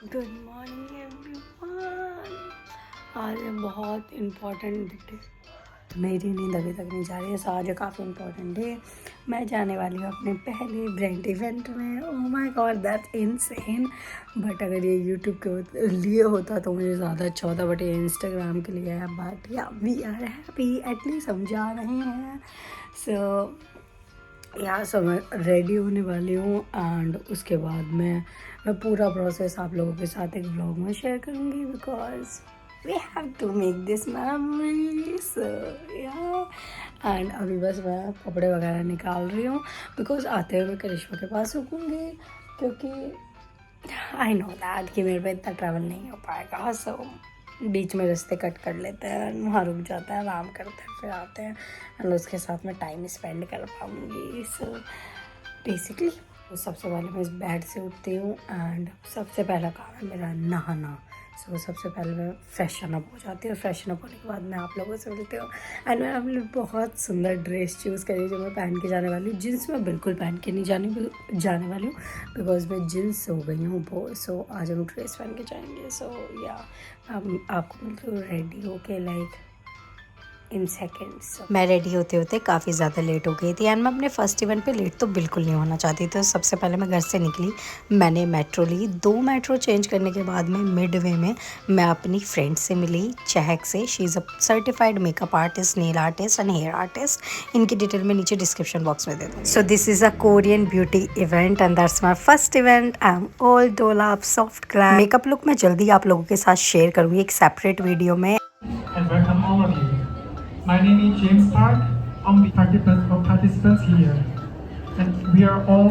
Good morning everyone. आज बहुत important day. मेरी नींद अभी तक नहीं जा रही है, सो आज काफ़ी इम्पोर्टेंट डे। मैं जाने वाली हूँ अपने पहले ब्रांड इवेंट में। Oh my God, that's insane. But अगर ये यूट्यूब के लिए होता तो मुझे ज़्यादा अच्छा होता, बट ये इंस्टाग्राम के लिए है। बट या वी आर हैप्पी, एटलीस्ट हम जा रहे हैं। सो यहाँ सब मैं रेडी होने वाली हूँ एंड उसके बाद मैं पूरा प्रोसेस आप लोगों के साथ एक व्लॉग में शेयर करूँगी, because we have to make this memories. And अभी बस मैं कपड़े वगैरह निकाल रही हूँ, बिकॉज आते हुए मैं करिश्मा के पास रुकूँगी, क्योंकि आई नो दैट कि मेरे पे इतना ट्रैवल नहीं हो पाएगा। सो बीच में रास्ते कट कर लेते हैं, वहाँ रुक जाते हैं, आराम करते हैं, फिर आते हैं एंड उसके साथ में टाइम स्पेंड कर पाऊँगी। सो बेसिकली सबसे पहले मैं इस बेड से उठती हूँ एंड सबसे पहला काम है मेरा नहाना। सो सबसे पहले मैं फ्रेशन अप हो जाती हूँ, फ्रेशन अप होने के बाद मैं आप लोगों से मिलती हूँ एंड मैं अपनी बहुत सुंदर ड्रेस चूज़ करी जो मैं पहन के जाने वाली हूँ। जीन्स मैं बिल्कुल पहन के नहीं जाने वाली हूँ, बिकॉज मैं जीन्स हो गई हूँ बहुत। सो आज हम ड्रेस पहन के जाएंगे। सो या आपको मिलती हूँ रेडी होके लाइक इन सेकेंड्स। मैं रेडी होते होते काफ़ी ज़्यादा लेट हो गई थी एंड मैं अपने फर्स्ट इवेंट पे लेट तो बिल्कुल नहीं होना चाहती। तो सबसे पहले मैं घर से निकली, मैंने मेट्रो ली। 2 मेट्रो चेंज करने के बाद में मिड वे में मैं अपनी फ्रेंड से मिली, चहक से। She is a certified makeup artist, nail artist and hair artist. इनकी डिटेल मैं नीचे डिस्क्रिप्शन बॉक्स में दे दूँगी। So this is a Korean beauty event and that's my first event. I am all dolled up, soft glam. Makeup look मैं जल्दी आप लोगों के साथ शेयर करूँगी एक सेपरेट वीडियो में। And welcome all of you. My name is James Park. I'm the participants here, and we are all.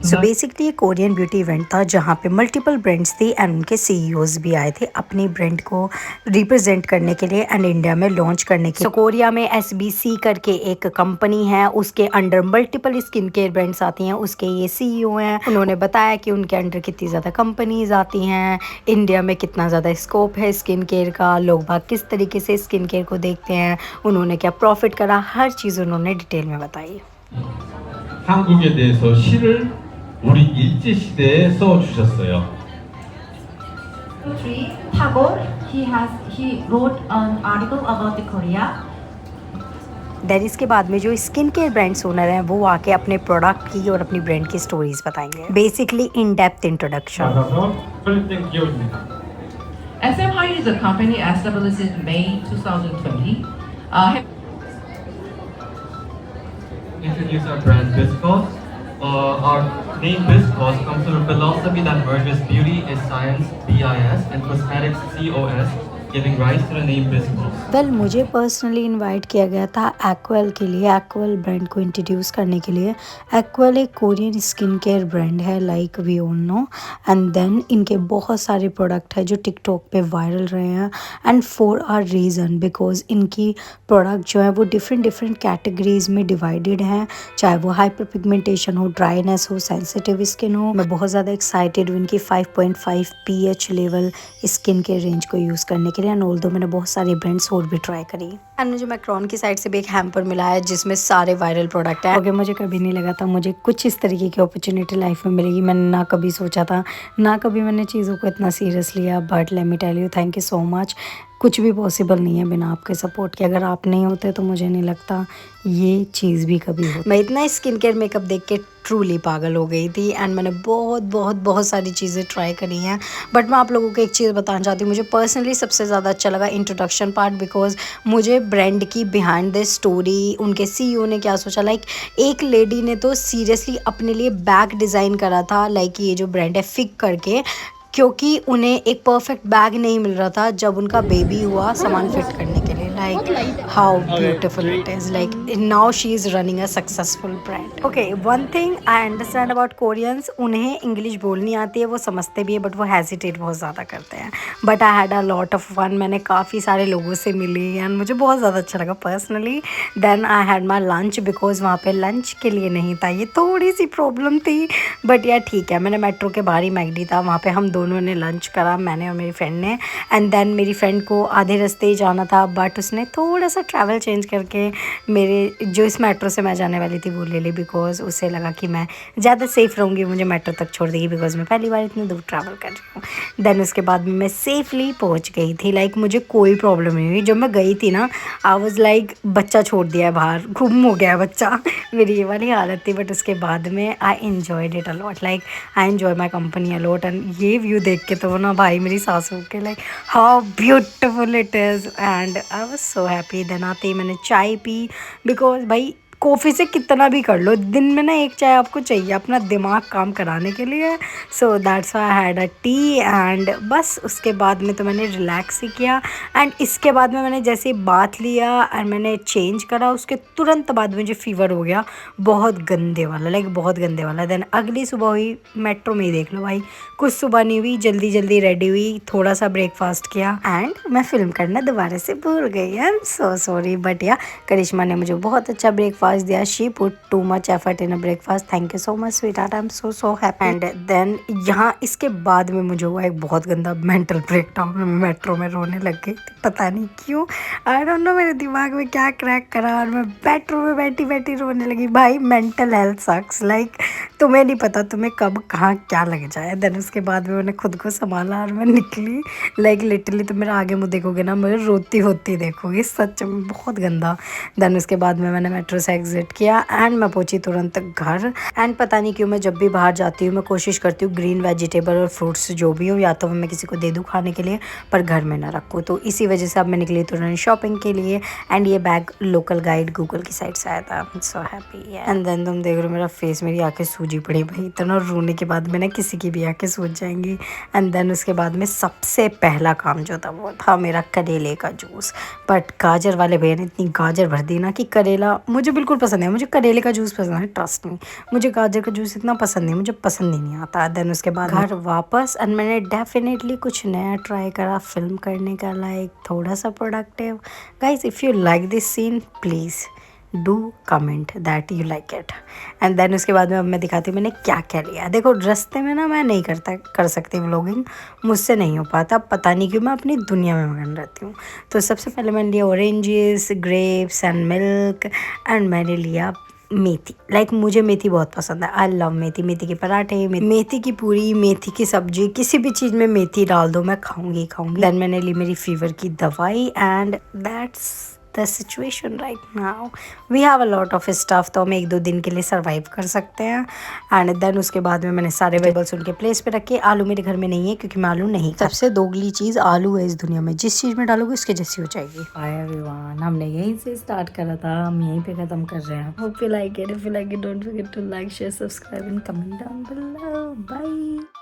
So basically ये कोरियन ब्यूटी इवेंट था जहाँ पे मल्टीपल ब्रांड्स थी एंड उनके सीईओज भी आए थे अपनी ब्रांड को रिप्रेजेंट करने के लिए एंड इंडिया में लॉन्च करने के लिए। सो कोरिया में SBC करके एक कंपनी है, उसके under multiple skin care brands आती हैं, उसके ये सीईओ हैं। उन्होंने बताया कि उनके अंडर कितनी ज़्यादा कंपनीज आती हैं, इंडिया में कितना ज़्यादा स्कोप है स्किन केयर का, लोग बाग किस तरीके से स्किन केयर को देखते हैं, उन्होंने क्या प्रॉफिट करा, हर चीज़ उन्होंने डिटेल में बताई। 한국에 대해서 시를 우리 일제 시대에 써 주셨어요. Tagore, he wrote an article about the Korea. Then इसके बाद में जो स्किन केयर ब्रांड्स ओनर हैं वो आके अपने प्रोडक्ट की और अपनी ब्रांड की स्टोरीज बताएंगे। Basically in depth introduction. 받아서 설립된 기업입니다. SM High is a company established in May 2020. Introduce our brand Viscose. Our name Viscose comes from a philosophy that merges beauty and science, BIS, and cosmetics, COS, giving rise to the name Viscose. Well मुझे personally invite किया गया था एक्वेल के लिए, एक्वेल brand को introduce करने के लिए। एक्वेल एक कोरियन स्किन केयर ब्रांड है, like we all know. And then इनके बहुत सारे प्रोडक्ट है जो टिकटॉक पे वायरल रहे हैं and for our reason, because इनकी प्रोडक्ट जो है वो डिफरेंट कैटेगरीज में डिवाइडेड हैं, चाहे वो हाइपर पिगमेंटेशन हो, ड्राइनेस हो, सेंसिटिव स्किन हो। मैं बहुत ज़्यादा एक्साइटेड हूँ इनकी 5.5 pH level skin care range को यूज़ करने के लिए। एंड ऑल्दो मैंने बहुत सारी ब्रांड्स और भी ट्राई करी एंड मुझे मैक्रॉन की साइड से भी एक हैम्पर मिला है जिसमें सारे वायरल प्रोडक्ट है। क्योंकि मुझे कभी नहीं लगा था मुझे कुछ इस तरीके की अपॉर्चुनिटी लाइफ में मिलेगी। मैंने ना कभी सोचा था, ना कभी मैंने चीज़ों को इतना सीरियस लिया। But let me tell you, thank you so much. कुछ भी पॉसिबल नहीं है बिना आपके सपोर्ट के। अगर आप नहीं होते तो मुझे नहीं लगता ये चीज़ भी कभी हो। मैं इतना स्किन केयर मेकअप देख के ट्रूली पागल हो गई थी एंड मैंने बहुत सारी चीज़ें ट्राई करी हैं। बट मैं आप लोगों को एक चीज़ बताना चाहती हूँ, मुझे पर्सनली सबसे ज़्यादा अच्छा लगा इंट्रोडक्शन पार्ट, बिकॉज मुझे ब्रांड की बिहाइंड द स्टोरी, उनके सीईओ ने क्या सोचा। लाइक एक लेडी ने तो सीरियसली अपने लिए बैग डिज़ाइन करा था, लाइक ये जो ब्रांड है फिग करके, क्योंकि उन्हें एक परफेक्ट बैग नहीं मिल रहा था जब उनका बेबी हुआ सामान फिट करने के लिए। Like how beautiful it is. Like now she is running a successful brand. Okay, one thing I understand about Koreans, उन्हें इंग्लिश बोलनी आती है, वो समझते भी है, बट वो हेजिटेट बहुत ज़्यादा करते हैं। But I had a lot of fun. मैंने काफ़ी सारे लोगों से मिली एंड मुझे बहुत ज़्यादा अच्छा लगा personally. Then I had my lunch, because वहाँ पे लंच के लिए नहीं था, ये थोड़ी सी प्रॉब्लम थी। बट यार ठीक है, मैंने मेट्रो के बाहर ही मैकडी था, वहाँ पे हम 2 दोनों ने लंच करा, मैंने और मेरी फ्रेंड ने। एंड देन मेरी फ्रेंड को आधे रास्ते ही जाना था, बट उसने थोड़ा सा ट्रैवल चेंज करके मेरे जो इस मेट्रो से मैं जाने वाली थी वो ले ली, बिकॉज उसे लगा कि मैं ज़्यादा सेफ़ रहूँगी, मुझे मेट्रो तक छोड़ देगी, बिकॉज मैं पहली बार इतनी दूर ट्रैवल कर रही हूँ। देन उसके बाद मैं सेफली पहुँच गई थी, लाइक मुझे कोई प्रॉब्लम नहीं हुई। जब मैं गई थी ना, आई वॉज लाइक बच्चा छोड़ दिया है बाहर, गुम हो गया है बच्चा, मेरी ये वाली हालत थी। बट उसके बाद में I enjoyed it a lot, like I enjoy my company a lot. And ये व्यू देख के तो ना भाई मेरी सासू के like how beautiful it is, and I was so happy. Then आते ही मैंने चाय पी, बिकॉज भाई कॉफ़ी से कितना भी कर लो, दिन में ना एक चाय आपको चाहिए अपना दिमाग काम कराने के लिए। So that's why I had a T, and बस उसके बाद में तो मैंने रिलैक्स ही किया। एंड इसके बाद में मैंने जैसे ही बात लिया एंड मैंने चेंज करा, उसके तुरंत बाद मुझे फ़ीवर हो गया, बहुत गंदे वाला, लाइक बहुत गंदे वाला। देन अगली सुबह हुई, मेट्रो में ही देख लो भाई, कुछ सुबह नहीं हुई, जल्दी जल्दी रेडी हुई, थोड़ा सा ब्रेकफास्ट किया, एंड मैं फ़िल्म करना दोबारा से भूल गई। I am so sorry, but yeah Karishma ने मुझे बहुत अच्छा ब्रेकफास्ट दिया। She put too much effort in a breakfast, thank you so much sweetheart, I am so happy. And then यहाँ इसके बाद में मुझे हुआ एक बहुत गंदा मेंटल ब्रेकडाउन, मैं मेट्रो में रोने लग गई थी, पता नहीं क्यों, आई डोंट नो मेरे दिमाग में क्या क्रैक करा, और मैं मेट्रो में बैठी बैठी रोने लगी। भाई मेंटल हेल्थ सक्स, लाइक तुम्हें नहीं पता तुम्हें कब कहाँ क्या लग जाए। देन उसके बाद में मैंने खुद को संभाला और मैं निकली, लाइक लिटरली तो मेरा आगे मुँह देखोगे ना, मुझे रोती होती देखोगे, सच में बहुत गंदा। देन उसके बाद में मैंने मेट्रो से एग्जिट किया एंड मैं पहुंची तुरंत घर। एंड पता नहीं क्यों मैं जब भी बाहर जाती हूँ मैं कोशिश करती हूँ ग्रीन वेजिटेबल और फ्रूट्स जो भी हो, या तो मैं किसी को दे दूँ खाने के लिए, पर घर में ना रखूँ। तो इसी वजह से अब मैं निकली तुरंत शॉपिंग के लिए। एंड ये बैग लोकल गाइड गूगल की साइड से आया था, I am so happy. And then तुम देख रहे हो मेरा फेस, मेरी आंखें सूजी पड़ी भाई, इतना रोने के बाद में ना किसी की भी आंखें सूज जाएंगी। एंड देन उसके बाद में सबसे पहला काम जो था वो था मेरा करेले का जूस। बट गाजर वाले भैया ने इतनी गाजर भर दी ना कि करेला मुझे बिल्कुल पसंद है, मुझे करेले का जूस पसंद है, ट्रस्ट मी, मुझे गाजर का जूस इतना पसंद नहीं, मुझे पसंद ही नहीं आता। देन उसके बाद घर वापस, एंड मैंने डेफिनेटली कुछ नया ट्राई करा फिल्म करने का, लाइक थोड़ा सा productive. Guys if you like this scene please do comment that you like it. And then उसके बाद में अब मैं दिखाती हूँ मैंने क्या क्या लिया। देखो रास्ते में ना मैं नहीं कर सकती व्लॉगिंग, मुझसे नहीं हो पाता, पता नहीं क्यों, मैं अपनी दुनिया में मगन रहती हूँ। तो सबसे पहले मैंने लिया oranges, grapes and milk, and मैंने लिया मेथी, लाइक मुझे मेथी बहुत पसंद है, आई लव मेथी। मेथी के पराठे, मेथी की पूरी, मेथी की सब्जी, किसी भी चीज़ में मेथी डाल दो मैं खाऊंगी। देन मैंने ली मेरी फीवर की दवाई, and that's the situation right now. We have a lot of stuff, तो हम 1-2 दिन के लिए सर्वाइव कर सकते हैं। एंड देन उसके बाद में मैंने सारे वेजिटेबल्स उनके प्लेस पे रखे। आलू मेरे घर में नहीं है क्योंकि मैं आलू नहीं, सबसे दोगली चीज़ आलू है इस दुनिया में, जिस चीज़ में डालोगे उसके जैसी हो जाएगी। हाय एवरीवन, हमने यहीं से स्टार्ट करा था, हम यहीं पे ख़त्म कर रहे हैं। Hope you like it, if you like it don't forget to like, share, subscribe and comment down below. Bye.